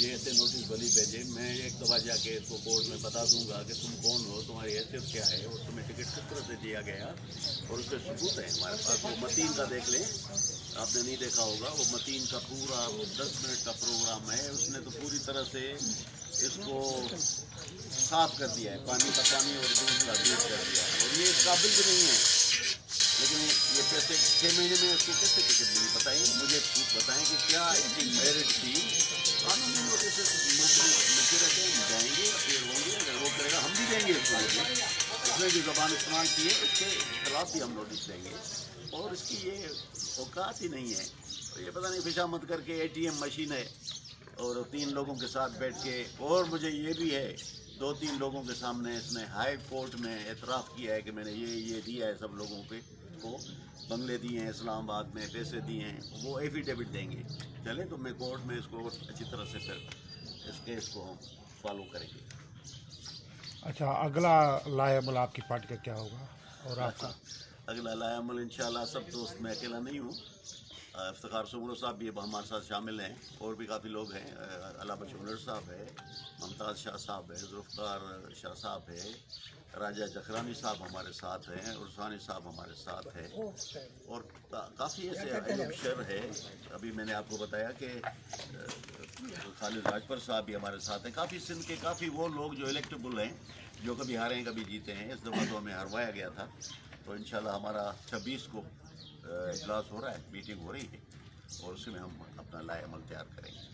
ये ऐसे नोटिस भली भेजे, मैं एक दफ़ा जाके इसको कोर्ट में बता दूंगा कि तुम कौन हो, तुम्हारी हैसियत क्या है और तुम्हें टिकट किस तरह से दिया गया, और उस पर सबूत है हमारे पास। वो मतीन का देख लें, आपने नहीं देखा होगा, वो मतीन का पूरा 10 मिनट का प्रोग्राम है, उसने तो पूरी तरह से इसको साफ कर दिया है, पानी का पानी और दूध का दूध कर दिया है, और ये इस काबिल भी नहीं है। लेकिन ये पैसे 6 महीने में इसको कैसे टिकट मिली बताइए, मुझे बताएं कि क्या इसकी मेरिट थी। कानूनी नोटिस मिलते रहते हैं, जाएंगे अपील होंगे, अगर वो करेगा हम भी देंगे इसको नोटिस, उसने जो ज़बान इस्तेमाल की है उसके खिलाफ भी हम नोटिस देंगे, और इसकी ये औकात ही नहीं है। तो ये पता नहीं फिशामत करके ATM मशीन है, और 3 लोगों के साथ बैठ के, और मुझे ये भी है 2-3 लोगों के सामने इसने हाई कोर्ट में एतराफ़ किया है कि मैंने ये दिया है सब लोगों को बंगले दिए हैं, इस्लामाबाद में पैसे दिए हैं, वो एफिडेविट देंगे। चलें तो मैं कोर्ट में इसको अच्छी तरह से फिर इस केस को हम फॉलो करेंगे। अच्छा, अगला लाएअमल आपकी पार्टी का क्या होगा और आपका? अगला लाएअमल इंशाल्लाह, सब दोस्त, मैं अकेला नहीं हूँ, इफ्तिखार सुमरो साहब भी अब हमारे साथ शामिल हैं, और भी काफ़ी लोग हैं, अलामा चुनर साहब है, मुमताज़ शाह साहब है, जुल्फ़िकार शाह साहब है, राजा जखरानी साहब हमारे साथ हैं, उर्सानी साहब हमारे साथ हैं, और काफ़ी ऐसे अयूब शर है। अभी मैंने आपको बताया कि खालिद राजपर साहब भी हमारे साथ हैं। काफ़ी सिंध के काफ़ी वो लोग जो इलेक्टेबल हैं, जो कभी हारे हैं कभी जीते हैं। इस दफ़ा तो हमें हरवाया गया था, तो इंशाल्लाह हमारा 26 को इजलास हो रहा है, मीटिंग हो रही है, और उसमें हम अपना लाएअमल तैयार करेंगे।